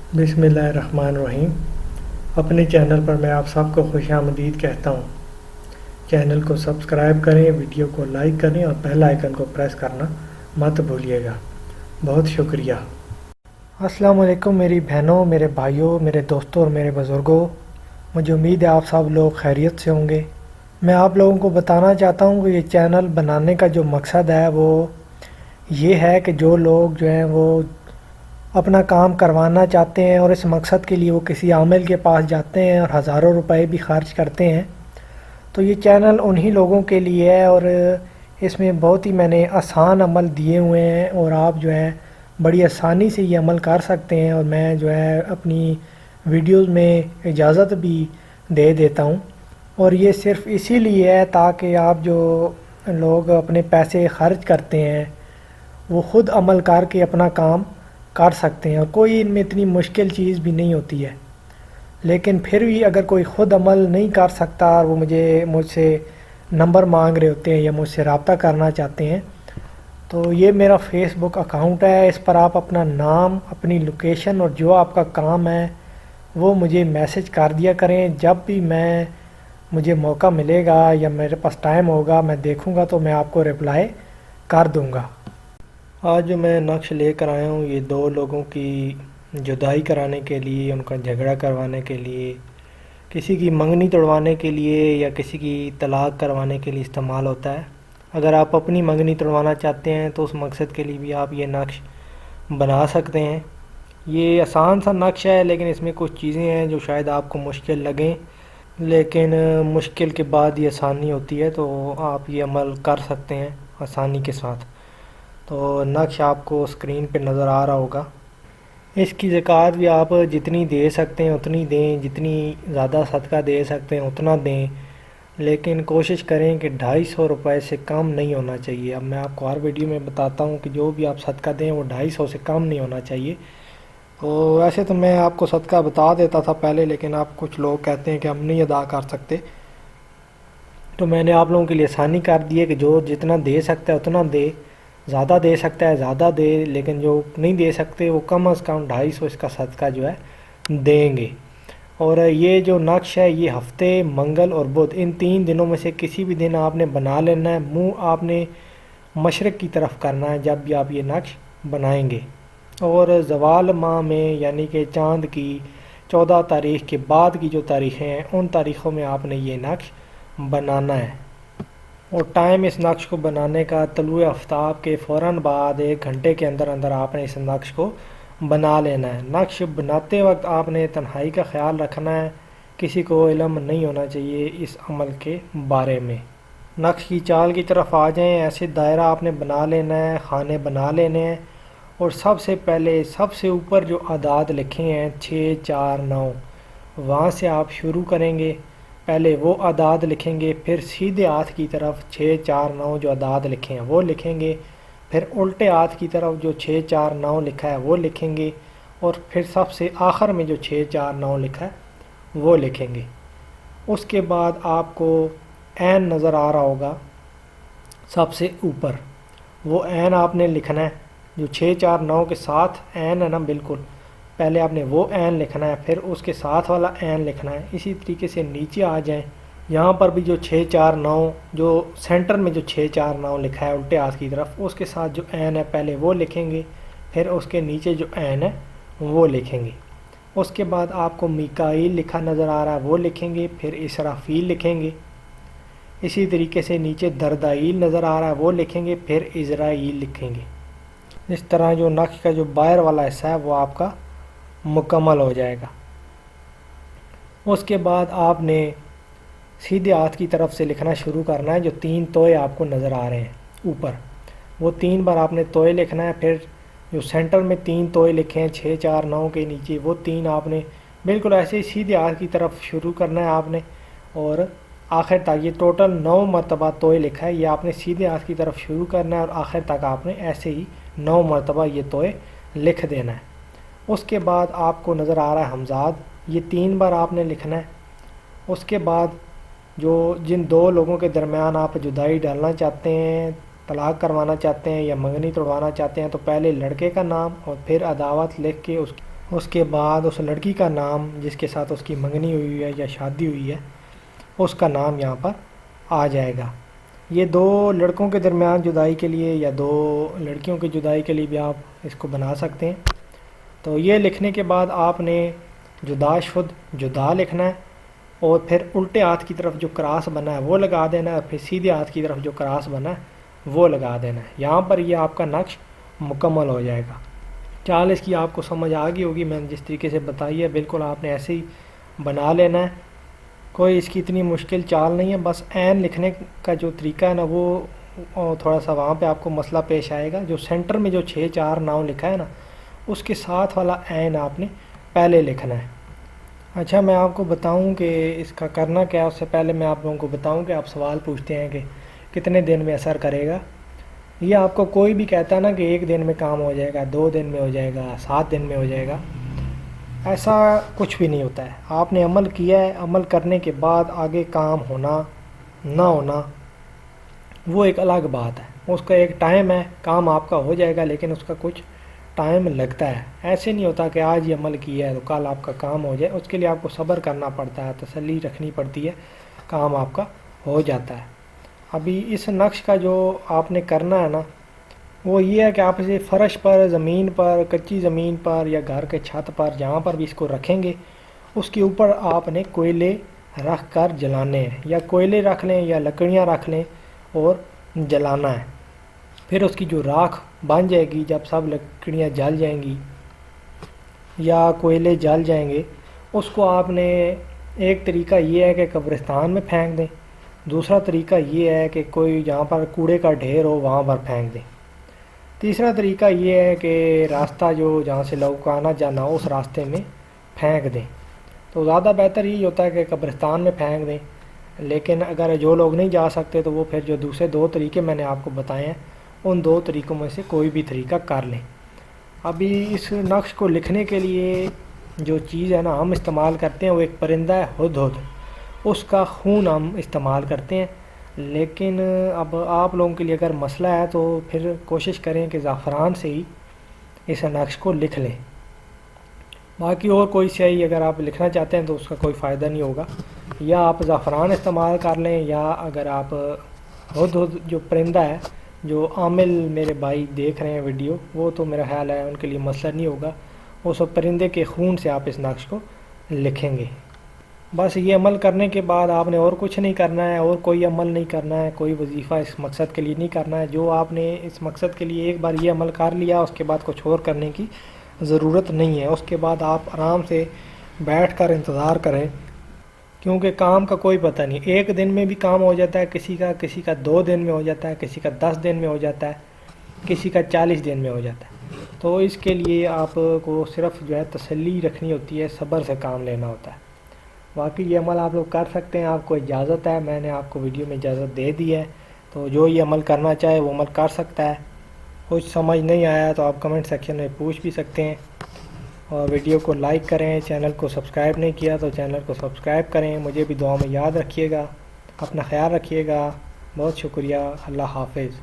बिस्मिल्लाहिर्रहमानिर्रहीम। अपने चैनल पर मैं आप सबको खुश आमदीद कहता हूँ। चैनल को सब्सक्राइब करें, वीडियो को लाइक करें और बेल आइकन को प्रेस करना मत भूलिएगा। बहुत शुक्रिया। अस्सलाम वालेकुम मेरी बहनों, मेरे भाइयों, मेरे दोस्तों और मेरे बुज़ुर्गों। मुझे उम्मीद है आप सब लोग खैरियत से होंगे। मैं आप लोगों को बताना चाहता हूँ कि ये चैनल बनाने का जो मकसद है वो ये है कि जो लोग जो हैं वो अपना काम करवाना चाहते हैं और इस मकसद के लिए वो किसी आमिल के पास जाते हैं और हज़ारों रुपए भी खर्च करते हैं, तो ये चैनल उन्हीं लोगों के लिए है। और इसमें बहुत ही मैंने आसान अमल दिए हुए हैं और आप जो है बड़ी आसानी से ये अमल कर सकते हैं। और मैं जो है अपनी वीडियोस में इजाज़त भी दे देता हूँ। और ये सिर्फ़ इसीलिए है ताकि आप जो लोग अपने पैसे खर्च करते हैं वो ख़ुद अमल करके अपना काम कर सकते हैं। और कोई इनमें इतनी मुश्किल चीज़ भी नहीं होती है। लेकिन फिर भी अगर कोई ख़ुद अमल नहीं कर सकता और वो मुझसे नंबर मांग रहे होते हैं या मुझसे रब्ता करना चाहते हैं, तो ये मेरा फेसबुक अकाउंट है। इस पर आप अपना नाम, अपनी लोकेशन और जो आपका काम है वो मुझे मैसेज कर दिया करें। जब भी मुझे मौका मिलेगा या मेरे पास टाइम होगा, मैं देखूँगा तो मैं आपको रिप्लाई कर दूँगा। आज जो मैं नक्श लेकर आया हूँ ये दो लोगों की जुदाई कराने के लिए, उनका झगड़ा करवाने के लिए, किसी की मंगनी तोड़वाने के लिए या किसी की तलाक करवाने के लिए इस्तेमाल होता है। अगर आप अपनी मंगनी तोड़वाना चाहते हैं तो उस मकसद के लिए भी आप ये नक्श बना सकते हैं। ये आसान सा नक्श है, लेकिन इसमें कुछ चीज़ें हैं जो शायद आपको मुश्किल लगें, लेकिन मुश्किल के बाद ये आसानी होती है, तो आप ये अमल कर सकते हैं आसानी के साथ। तो नक्श आपको स्क्रीन पे नज़र आ रहा होगा। इसकी ज़कात भी आप जितनी दे सकते हैं उतनी दें, जितनी ज़्यादा सदका दे सकते हैं उतना दें, लेकिन कोशिश करें कि 250 रुपये से कम नहीं होना चाहिए। अब मैं आपको हर वीडियो में बताता हूँ कि जो भी आप सदका दें वो 250 से कम नहीं होना चाहिए। तो वैसे तो मैं आपको सदका बता देता था पहले, लेकिन आप कुछ लोग कहते हैं कि हम नहीं अदा कर सकते, तो मैंने आप लोगों के लिए आसानी कर दी है कि जो जितना दे सकता है उतना दे, ज़्यादा दे सकता है ज़्यादा दे, लेकिन जो नहीं दे सकते वो कम अज़ कम 250 इसका सदका जो है देंगे। और ये जो नक्श है ये हफ्ते, मंगल और बुध, इन 3 दिनों में से किसी भी दिन आपने बना लेना है। मुंह आपने मशरक़ की तरफ करना है जब भी आप ये नक्श बनाएंगे। और ज़वाल माह में यानी कि चाँद की 14 तारीख़ के बाद की जो तारीख़ें हैं उन तारीख़ों में आपने ये नक्श बनाना है। और टाइम इस नक्श को बनाने का तलुए आफ्ताब के फ़ौरन बाद 1 घंटे के अंदर अंदर आपने इस नक्श को बना लेना है। नक्श बनाते वक्त आपने तन्हाई का ख्याल रखना है, किसी को इल्म नहीं होना चाहिए इस अमल के बारे में। नक्श की चाल की तरफ आ जाएं, ऐसे दायरा आपने बना लेना है, खाने बना लेने हैं। और सबसे पहले सबसे ऊपर जो आदाद लिखे हैं 6, 4, 9, वहाँ से आप शुरू करेंगे। पहले वो आदाद लिखेंगे, फिर सीधे हाथ की तरफ 6, 4, 9 जो आदाद लिखे हैं वो लिखेंगे, फिर उल्टे हाथ की तरफ जो 6, 4, 9 लिखा है वो लिखेंगे, और फिर सबसे आखिर में जो 6, 4, 9 लिखा है वो लिखेंगे। उसके बाद आपको ऐन नज़र आ रहा होगा सबसे ऊपर, वो ऐन आपने लिखना है जो 6, 4, 9 के साथ ऐन है ना, बिल्कुल पहले आपने वो ऐन लिखना है, फिर उसके साथ वाला ऐन लिखना है। इसी तरीके से नीचे आ जाएं, यहाँ पर भी जो 6, 4, 9 जो सेंटर में जो 6, 4, 9 लिखा है उल्टे हाथ की तरफ, उसके साथ जो ऐन है पहले वो लिखेंगे, फिर उसके नीचे जो ऐन है वो लिखेंगे। उसके बाद आपको मिकाईल लिखा नज़र आ रहा है वो लिखेंगे, फिर इसराफील लिखेंगे। इसी तरीके से नीचे दरदाईल नज़र आ रहा है वो लिखेंगे, फिर इज़राइल लिखेंगे। इस तरह जो नक्श का जो बाहर वाला हिस्सा है वो आपका मुकम्मल हो जाएगा। उसके बाद आपने सीधे हाथ की तरफ से लिखना शुरू करना है। जो 3 तोए आपको नज़र आ रहे हैं ऊपर, वो 3 बार आपने तोए लिखना है। फिर जो सेंटर में 3 तोए लिखे हैं 6, 4, 9 के नीचे, वो 3 आपने बिल्कुल ऐसे ही सीधे हाथ की तरफ शुरू करना है आपने, और आखिर तक ये टोटल 9 मरतबा तोए लिखा है, ये आपने सीधे हाथ की तरफ शुरू करना है और आखिर तक आपने ऐसे ही 9 मरतबा ये तोए लिख देना है। उसके बाद आपको नज़र आ रहा है हमजाद, ये 3 बार आपने लिखना है। उसके बाद जो जिन 2 लोगों के दरमियान आप जुदाई डालना चाहते हैं, तलाक करवाना चाहते हैं या मंगनी तोड़वाना चाहते हैं, तो पहले लड़के का नाम और फिर अदावत लिख के اس کے بعد اس لڑکی کا نام جس کے ساتھ اس کی منگنی ہوئی ہے یا شادی ہوئی ہے اس کا نام یہاں پر آ جائے گا۔ یہ دو لڑکوں کے درمیان جدائی کے لیے یا دو لڑکیوں کی جدائی کے لیے بھی آپ اس کو بنا سکتے ہیں۔ تو یہ لکھنے کے بعد آپ نے جدا شد جدا لکھنا ہے، اور پھر الٹے ہاتھ کی طرف جو کراس بنا ہے وہ لگا دینا ہے، اور پھر سیدھے ہاتھ کی طرف جو کراس بنا ہے وہ لگا دینا ہے۔ یہاں پر یہ آپ کا نقش مکمل ہو جائے گا۔ چال اس کی آپ کو سمجھ آ گئی ہوگی، میں نے جس طریقے سے بتائی ہے بالکل آپ نے ایسے ہی بنا لینا ہے، کوئی اس کی اتنی مشکل چال نہیں ہے۔ بس عین لکھنے کا جو طریقہ ہے نا وہ تھوڑا سا وہاں پہ آپ کو مسئلہ پیش آئے گا۔ جو سینٹر میں جو 6 4 9 لکھا ہے نا اس کے ساتھ والا عین آپ نے پہلے لکھنا ہے۔ اچھا، میں آپ کو بتاؤں کہ اس کا کرنا کیا ہے، اس سے پہلے میں آپ لوگوں کو بتاؤں کہ آپ سوال پوچھتے ہیں کہ کتنے دن میں اثر کرے گا۔ یہ آپ کو کوئی بھی کہتا ہے نا کہ 1 دن میں کام ہو جائے گا، 2 دن میں ہو جائے گا، 7 دن میں ہو جائے گا، ایسا کچھ بھی نہیں ہوتا ہے۔ آپ نے عمل کیا ہے، عمل کرنے کے بعد آگے کام ہونا نہ ہونا وہ ایک الگ بات ہے، اس کا ایک ٹائم ہے، کام آپ کا ہو جائے گا لیکن اس کا کچھ ٹائم لگتا ہے۔ ایسے نہیں ہوتا کہ آج یہ عمل کیا ہے تو کل آپ کا کام ہو جائے، اس کے لیے آپ کو صبر کرنا پڑتا ہے، تسلی رکھنی پڑتی ہے، کام آپ کا ہو جاتا ہے۔ ابھی اس نقش کا جو آپ نے کرنا ہے نا وہ یہ ہے کہ آپ اسے فرش پر، زمین پر، کچی زمین پر یا گھر کے چھت پر جہاں پر بھی اس کو رکھیں گے اس کے اوپر آپ نے کوئلے رکھ کر جلانے ہیں، یا کوئلے رکھ لیں یا لکڑیاں رکھ لیں اور جلانا ہے۔ پھر اس کی جو راکھ بن جائے گی، جب سب لکڑیاں جل جائیں گی یا کوئلے جل جائیں گے، اس کو آپ نے ایک طریقہ یہ ہے کہ قبرستان میں پھینک دیں، دوسرا طریقہ یہ ہے کہ کوئی جہاں پر کوڑے کا ڈھیر ہو وہاں پر پھینک دیں، تیسرا طریقہ یہ ہے کہ راستہ جو جہاں سے لوگوں کو آنا جانا ہو اس راستے میں پھینک دیں۔ تو زیادہ بہتر یہی ہوتا ہے کہ قبرستان میں پھینک دیں، لیکن اگر جو لوگ نہیں جا سکتے تو وہ پھر جو دوسرے 2 طریقے میں نے آپ کو بتائے ہیں ان 2 طریقوں میں سے کوئی بھی طریقہ کر لیں۔ ابھی اس نقش کو لکھنے کے لیے جو چیز ہے نا ہم استعمال کرتے ہیں وہ ایک پرندہ ہے ہدہد، اس کا خون ہم استعمال کرتے ہیں، لیکن اب آپ لوگوں کے لیے اگر مسئلہ ہے تو پھر کوشش کریں کہ زعفران سے ہی اس نقش کو لکھ لیں۔ باقی اور کوئی سیاہی اگر آپ لکھنا چاہتے ہیں تو اس کا کوئی فائدہ نہیں ہوگا، یا آپ زعفران استعمال کر لیں، یا اگر آپ ہدہد جو پرندہ ہے جو عامل میرے بھائی دیکھ رہے ہیں ویڈیو، وہ تو میرا خیال ہے ان کے لیے مسئلہ نہیں ہوگا، اس پرندے کے خون سے آپ اس نقش کو لکھیں گے۔ بس یہ عمل کرنے کے بعد آپ نے اور کچھ نہیں کرنا ہے، اور کوئی عمل نہیں کرنا ہے، کوئی وظیفہ اس مقصد کے لیے نہیں کرنا ہے۔ جو آپ نے اس مقصد کے لیے ایک بار یہ عمل کر لیا اس کے بعد کچھ اور کرنے کی ضرورت نہیں ہے۔ اس کے بعد آپ آرام سے بیٹھ کر انتظار کریں، کیونکہ کام کا کوئی پتہ نہیں، 1 دن میں بھی کام ہو جاتا ہے کسی کا 2 دن میں ہو جاتا ہے، کسی کا 10 دن میں ہو جاتا ہے، کسی کا 40 دن میں ہو جاتا ہے۔ تو اس کے لیے آپ کو صرف جو ہے تسلی رکھنی ہوتی ہے، صبر سے کام لینا ہوتا ہے۔ باقی یہ عمل آپ لوگ کر سکتے ہیں، آپ کو اجازت ہے، میں نے آپ کو ویڈیو میں اجازت دے دی ہے، تو جو یہ عمل کرنا چاہے وہ عمل کر سکتا ہے۔ کچھ سمجھ نہیں آیا تو آپ کمنٹ سیکشن میں پوچھ بھی سکتے ہیں، اور ویڈیو کو لائک کریں، چینل کو سبسکرائب نہیں کیا تو چینل کو سبسکرائب کریں، مجھے بھی دعا میں یاد رکھیے گا، اپنا خیال رکھیے گا، بہت شکریہ، اللہ حافظ۔